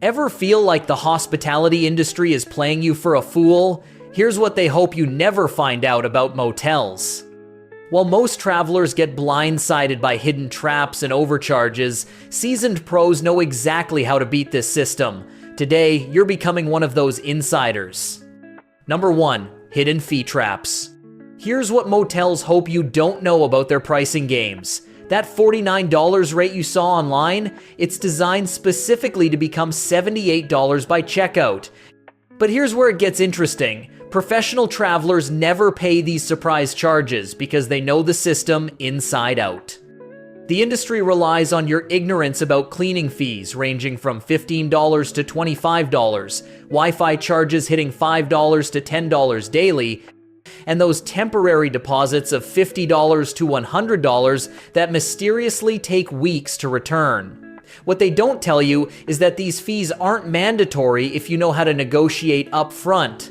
Ever feel like the hospitality industry is playing you for a fool? Here's what they hope you never find out about motels. While most travelers get blindsided by hidden traps and overcharges, seasoned pros know exactly how to beat this system. Today, you're becoming one of those insiders. Number 1. Hidden fee traps. Here's what motels hope you don't know about their pricing games. That $49 rate you saw online, it's designed specifically to become $78 by checkout. But here's where it gets interesting. Professional travelers never pay these surprise charges because they know the system inside out. The industry relies on your ignorance about cleaning fees ranging from $15 to $25, Wi-Fi charges hitting $5 to $10 daily, and those temporary deposits of $50 to $100 that mysteriously take weeks to return. What they don't tell you is that these fees aren't mandatory if you know how to negotiate up front.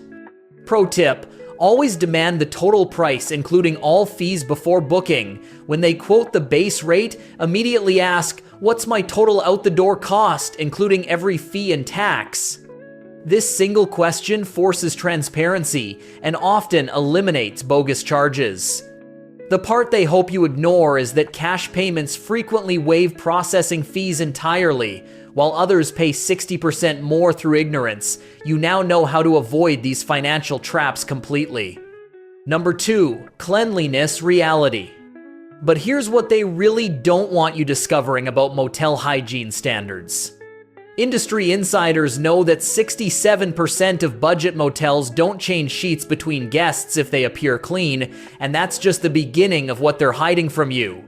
Pro tip: always demand the total price including all fees before booking. When they quote the base rate, immediately ask, "What's my total out-the-door cost, including every fee and tax?" This single question forces transparency and often eliminates bogus charges. The part they hope you ignore is that cash payments frequently waive processing fees entirely, while others pay 60% more through ignorance. You now know how to avoid these financial traps completely. Number 2. Cleanliness reality. But here's what they really don't want you discovering about motel hygiene standards. Industry insiders know that 67% of budget motels don't change sheets between guests if they appear clean, and that's just the beginning of what they're hiding from you.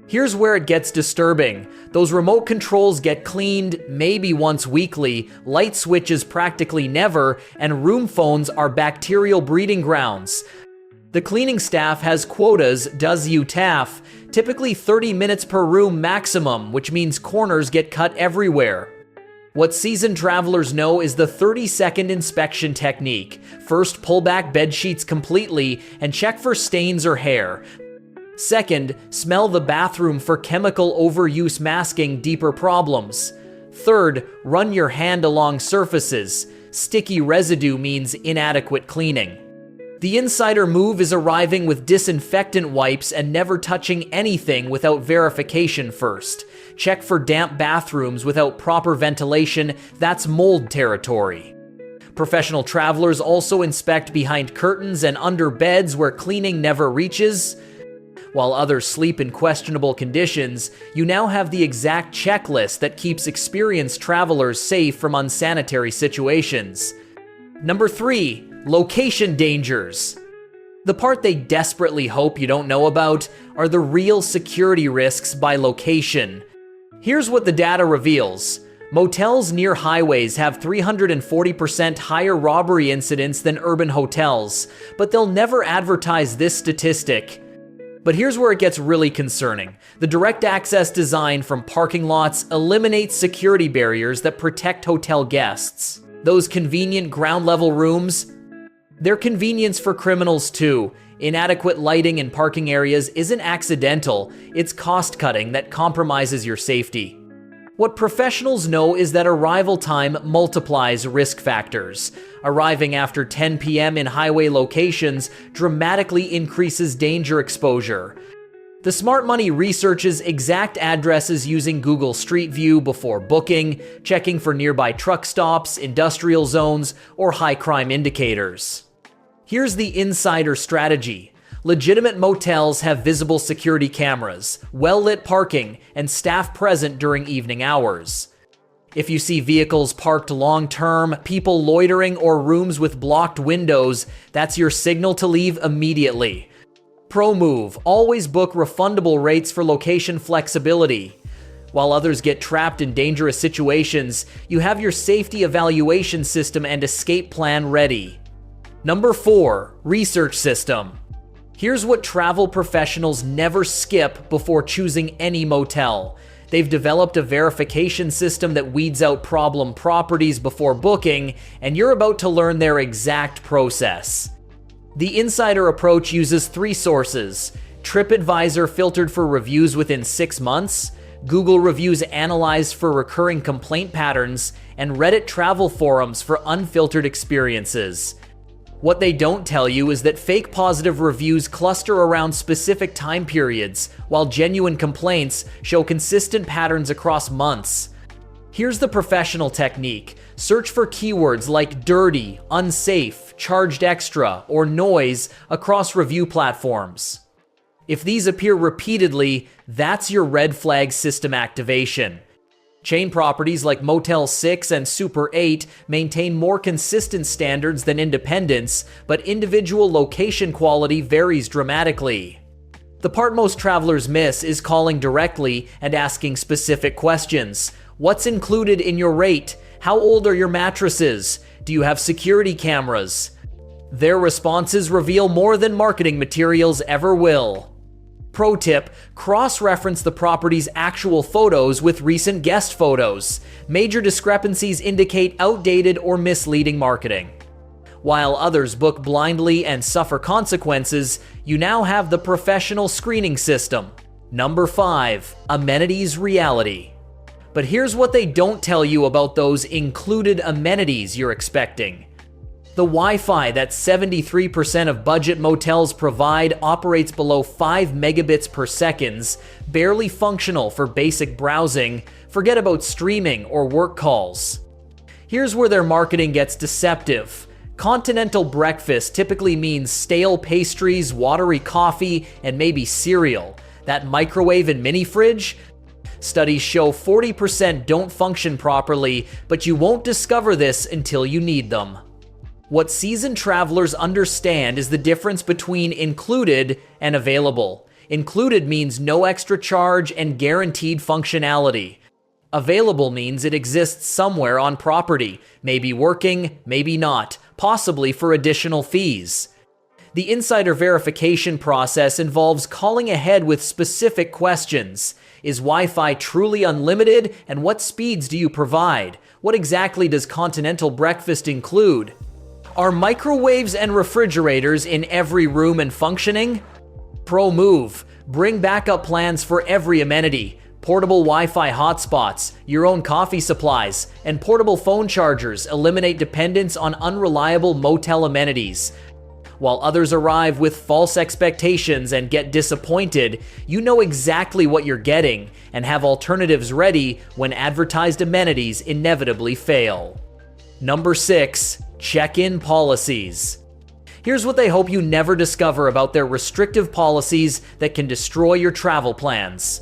Here's where it gets disturbing. Those remote controls get cleaned maybe once weekly, light switches practically never, and room phones are bacterial breeding grounds. The cleaning staff has quotas, does you taff, typically 30 minutes per room maximum, which means corners get cut everywhere. What seasoned travelers know is the 30-second inspection technique. First, pull back bed sheets completely and check for stains or hair. Second, smell the bathroom for chemical overuse masking deeper problems. Third, run your hand along surfaces. Sticky residue means inadequate cleaning. The insider move is arriving with disinfectant wipes and never touching anything without verification first. Check for damp bathrooms without proper ventilation. That's mold territory. Professional travelers also inspect behind curtains and under beds where cleaning never reaches. While others sleep in questionable conditions, you now have the exact checklist that keeps experienced travelers safe from unsanitary situations. Number 3. Location dangers. The part they desperately hope you don't know about are the real security risks by location. Here's what the data reveals. Motels near highways have 340% higher robbery incidents than urban hotels, but they'll never advertise this statistic. But here's where it gets really concerning. The direct access design from parking lots eliminates security barriers that protect hotel guests. Those convenient ground-level rooms, they're convenience for criminals too. Inadequate lighting in parking areas isn't accidental, it's cost-cutting that compromises your safety. What professionals know is that arrival time multiplies risk factors. Arriving after 10 p.m. in highway locations dramatically increases danger exposure. The smart money researches exact addresses using Google Street View before booking, checking for nearby truck stops, industrial zones, or high crime indicators. Here's the insider strategy. Legitimate motels have visible security cameras, well-lit parking, and staff present during evening hours. If you see vehicles parked long-term, people loitering, or rooms with blocked windows, that's your signal to leave immediately. Pro move: always book refundable rates for location flexibility. While others get trapped in dangerous situations, you have your safety evaluation system and escape plan ready. Number 4. Research system. Here's what travel professionals never skip before choosing any motel. They've developed a verification system that weeds out problem properties before booking, and you're about to learn their exact process. The insider approach uses 3 sources: TripAdvisor filtered for reviews within 6 months, Google reviews analyzed for recurring complaint patterns, and Reddit travel forums for unfiltered experiences. What they don't tell you is that fake positive reviews cluster around specific time periods, while genuine complaints show consistent patterns across months. Here's the professional technique. Search for keywords like dirty, unsafe, charged extra, or noise across review platforms. If these appear repeatedly, that's your red flag system activation. Chain properties like Motel 6 and Super 8 maintain more consistent standards than independents, but individual location quality varies dramatically. The part most travelers miss is calling directly and asking specific questions. What's included in your rate? How old are your mattresses? Do you have security cameras? Their responses reveal more than marketing materials ever will. Pro tip, cross-reference the property's actual photos with recent guest photos. Major discrepancies indicate outdated or misleading marketing. While others book blindly and suffer consequences, you now have the professional screening system. Number 5, amenities reality. But here's what they don't tell you about those included amenities you're expecting. The Wi-Fi that 73% of budget motels provide operates below 5 megabits per second, barely functional for basic browsing. Forget about streaming or work calls. Here's where their marketing gets deceptive. Continental breakfast typically means stale pastries, watery coffee, and maybe cereal. That microwave and mini fridge? Studies show 40% don't function properly, but you won't discover this until you need them. What seasoned travelers understand is the difference between included and available. Included means no extra charge and guaranteed functionality. Available means it exists somewhere on property, maybe working, maybe not, possibly for additional fees. The insider verification process involves calling ahead with specific questions. Is Wi-Fi truly unlimited, and what speeds do you provide? What exactly does continental breakfast include? Are microwaves and refrigerators in every room and functioning? Pro move. Bring backup plans for every amenity. Portable Wi-Fi hotspots, your own coffee supplies, and portable phone chargers eliminate dependence on unreliable motel amenities. While others arrive with false expectations and get disappointed, you know exactly what you're getting and have alternatives ready when advertised amenities inevitably fail. Number 6. Check-in policies. Here's what they hope you never discover about their restrictive policies that can destroy your travel plans.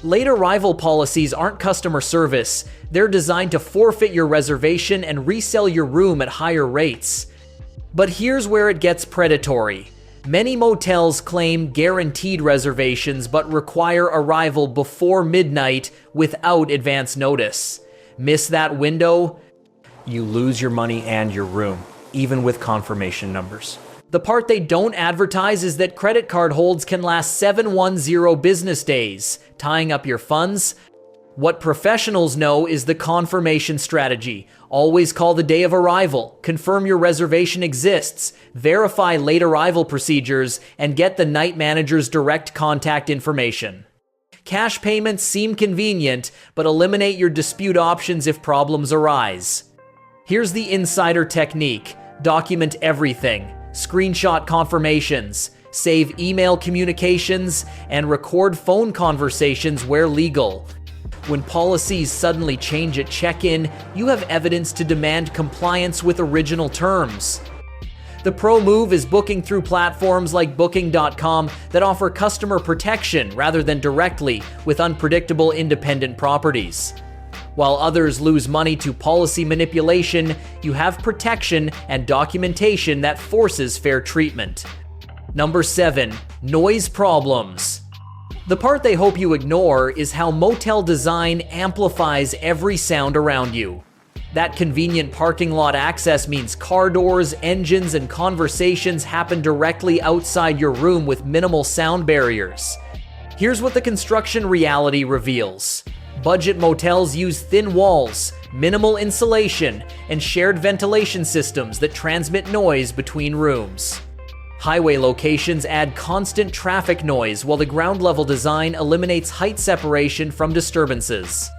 Late arrival policies aren't customer service. They're designed to forfeit your reservation and resell your room at higher rates. But here's where it gets predatory. Many motels claim guaranteed reservations but require arrival before midnight without advance notice. Miss that window? You lose your money and your room, even with confirmation numbers. The part they don't advertise is that credit card holds can last 710 business days, tying up your funds. What professionals know is the confirmation strategy. Always call the day of arrival, confirm your reservation exists, verify late arrival procedures, and get the night manager's direct contact information. Cash payments seem convenient, but eliminate your dispute options if problems arise. Here's the insider technique. Document everything. Screenshot confirmations. Save email communications, and record phone conversations where legal. When policies suddenly change at check-in, you have evidence to demand compliance with original terms. The pro move is booking through platforms like Booking.com that offer customer protection rather than directly with unpredictable independent properties. While others lose money to policy manipulation, you have protection and documentation that forces fair treatment. Number 7. Noise problems. The part they hope you ignore is how motel design amplifies every sound around you. That convenient parking lot access means car doors, engines, and conversations happen directly outside your room with minimal sound barriers. Here's what the construction reality reveals. Budget motels use thin walls, minimal insulation, and shared ventilation systems that transmit noise between rooms. Highway locations add constant traffic noise while the ground-level design eliminates height separation from disturbances.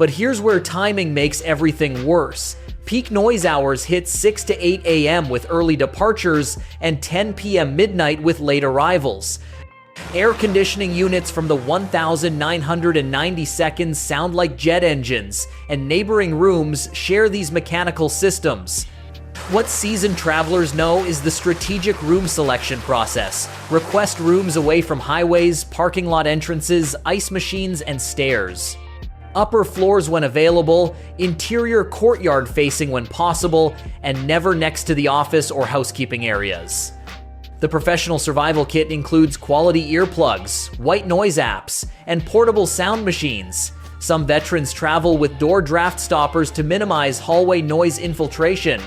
But here's where timing makes everything worse. Peak noise hours hit 6 to 8 a.m. with early departures and 10 p.m. midnight with late arrivals. Air conditioning units from the 1,990 sound like jet engines, and neighboring rooms share these mechanical systems. What seasoned travelers know is the strategic room selection process. Request rooms away from highways, parking lot entrances, ice machines, and stairs. Upper floors when available, interior courtyard facing when possible, and never next to the office or housekeeping areas. The professional survival kit includes quality earplugs, white noise apps, and portable sound machines. Some veterans travel with door draft stoppers to minimize hallway noise infiltration.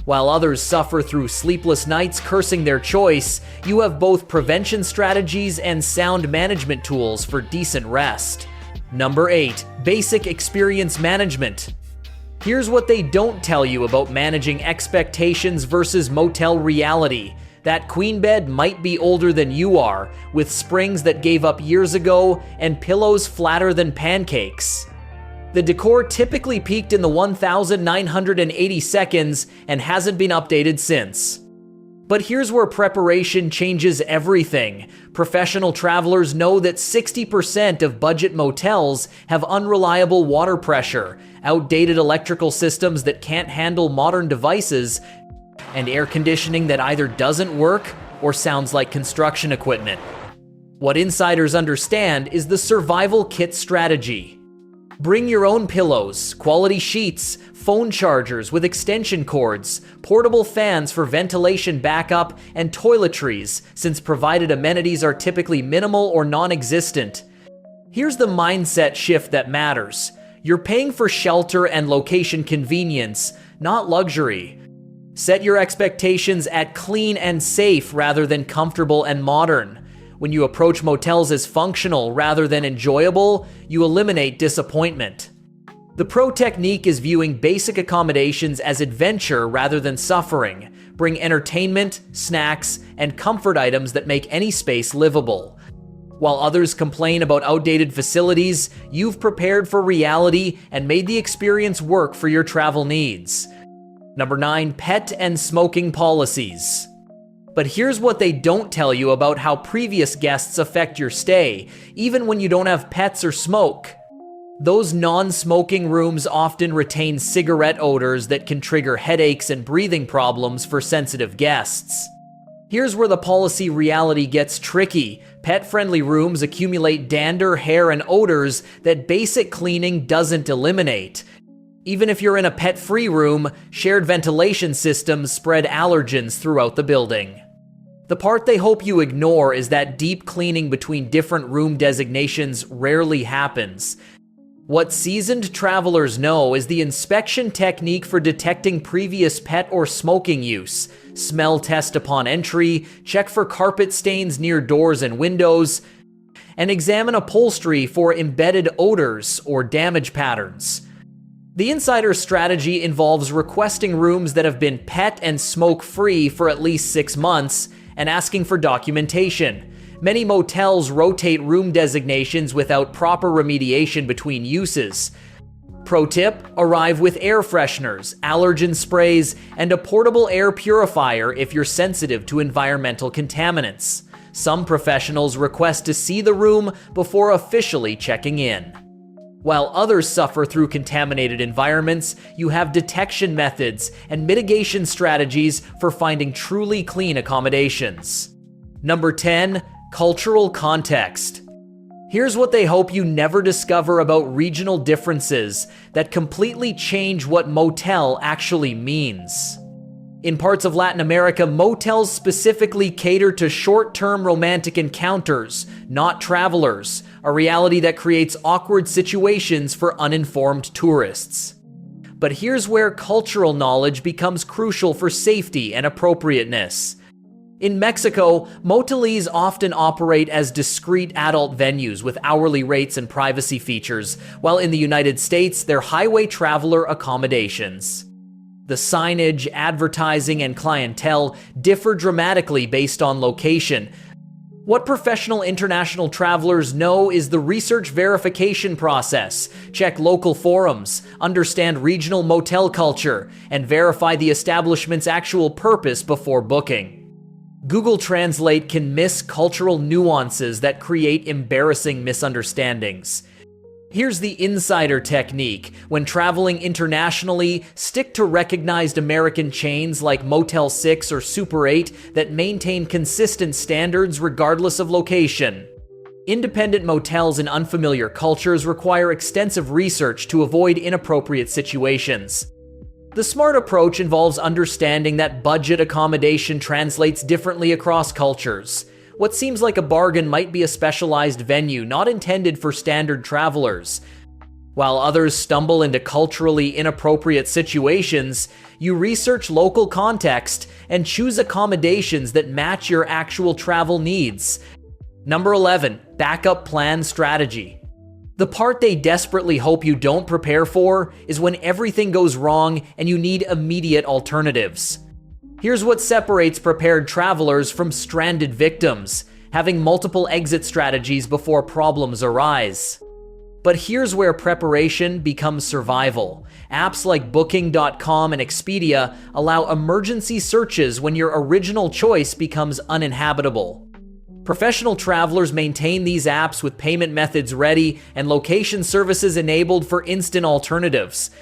While others suffer through sleepless nights cursing their choice, you have both prevention strategies and sound management tools for decent rest. Number 8. Basic experience management. Here's what they don't tell you about managing expectations versus motel reality. That queen bed might be older than you are, with springs that gave up years ago and pillows flatter than pancakes. The decor typically peaked in the 1,980 seconds and hasn't been updated since. But here's where preparation changes everything. Professional travelers know that 60% of budget motels have unreliable water pressure, outdated electrical systems that can't handle modern devices, and air conditioning that either doesn't work or sounds like construction equipment. What insiders understand is the survival kit strategy. Bring your own pillows, quality sheets, phone chargers with extension cords, portable fans for ventilation backup, and toiletries, since provided amenities are typically minimal or non-existent. Here's the mindset shift that matters. You're paying for shelter and location convenience, not luxury. Set your expectations at clean and safe rather than comfortable and modern. When you approach motels as functional rather than enjoyable, you eliminate disappointment. The pro technique is viewing basic accommodations as adventure rather than suffering. Bring entertainment, snacks, and comfort items that make any space livable. While others complain about outdated facilities, you've prepared for reality and made the experience work for your travel needs. Number 9. Pet and smoking policies. But here's what they don't tell you about how previous guests affect your stay, even when you don't have pets or smoke. Those non-smoking rooms often retain cigarette odors that can trigger headaches and breathing problems for sensitive guests. Here's where the policy reality gets tricky. Pet-friendly rooms accumulate dander, hair, and odors that basic cleaning doesn't eliminate. Even if you're in a pet-free room, shared ventilation systems spread allergens throughout the building. The part they hope you ignore is that deep cleaning between different room designations rarely happens. What seasoned travelers know is the inspection technique for detecting previous pet or smoking use. Smell test upon entry, check for carpet stains near doors and windows, and examine upholstery for embedded odors or damage patterns. The insider strategy involves requesting rooms that have been pet and smoke-free for at least 6 months and asking for documentation. Many motels rotate room designations without proper remediation between uses. Pro tip: arrive with air fresheners, allergen sprays, and a portable air purifier if you're sensitive to environmental contaminants. Some professionals request to see the room before officially checking in. While others suffer through contaminated environments, you have detection methods and mitigation strategies for finding truly clean accommodations. Number 10. Cultural context. Here's what they hope you never discover about regional differences that completely change what motel actually means. In parts of Latin America, motels specifically cater to short-term romantic encounters, not travelers, a reality that creates awkward situations for uninformed tourists. But here's where cultural knowledge becomes crucial for safety and appropriateness. In Mexico, moteles often operate as discreet adult venues with hourly rates and privacy features, while in the United States, they're highway traveler accommodations. The signage, advertising, and clientele differ dramatically based on location. What professional international travelers know is the research verification process. Check local forums, understand regional motel culture, and verify the establishment's actual purpose before booking. Google Translate can miss cultural nuances that create embarrassing misunderstandings. Here's the insider technique. When traveling internationally, stick to recognized American chains like Motel 6 or Super 8 that maintain consistent standards regardless of location. Independent motels in unfamiliar cultures require extensive research to avoid inappropriate situations. The smart approach involves understanding that budget accommodation translates differently across cultures. What seems like a bargain might be a specialized venue not intended for standard travelers. While others stumble into culturally inappropriate situations, you research local context and choose accommodations that match your actual travel needs. Number 11, backup plan strategy. The part they desperately hope you don't prepare for is when everything goes wrong and you need immediate alternatives. Here's what separates prepared travelers from stranded victims: having multiple exit strategies before problems arise. But here's where preparation becomes survival. Apps like Booking.com and Expedia allow emergency searches when your original choice becomes uninhabitable. Professional travelers maintain these apps with payment methods ready and location services enabled for instant alternatives.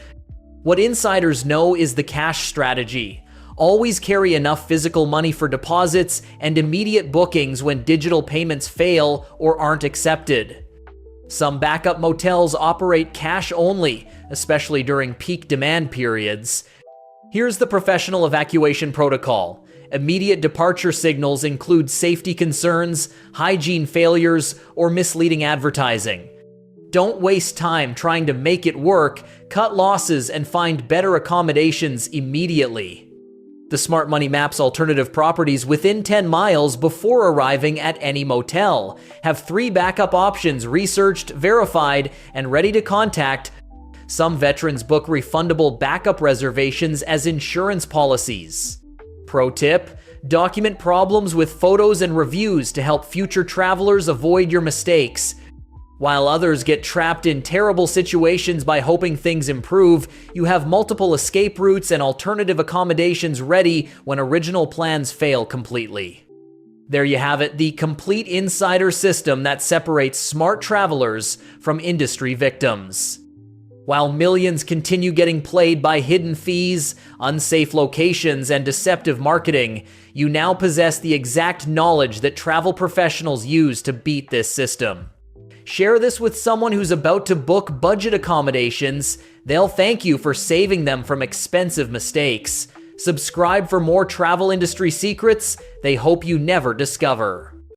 What insiders know is the cash strategy. Always carry enough physical money for deposits and immediate bookings when digital payments fail or aren't accepted. Some backup motels operate cash only, especially during peak demand periods. Here's the professional evacuation protocol. Immediate departure signals include safety concerns, hygiene failures, or misleading advertising. Don't waste time trying to make it work, cut losses, and find better accommodations immediately. The Smart Money maps alternative properties within 10 miles before arriving at any motel. Have 3 backup options researched, verified, and ready to contact. Some veterans book refundable backup reservations as insurance policies. Pro tip: document problems with photos and reviews to help future travelers avoid your mistakes. While others get trapped in terrible situations by hoping things improve, you have multiple escape routes and alternative accommodations ready when original plans fail completely. There you have it, the complete insider system that separates smart travelers from industry victims. While millions continue getting played by hidden fees, unsafe locations, and deceptive marketing, you now possess the exact knowledge that travel professionals use to beat this system. Share this with someone who's about to book budget accommodations. They'll thank you for saving them from expensive mistakes. Subscribe for more travel industry secrets they hope you never discover.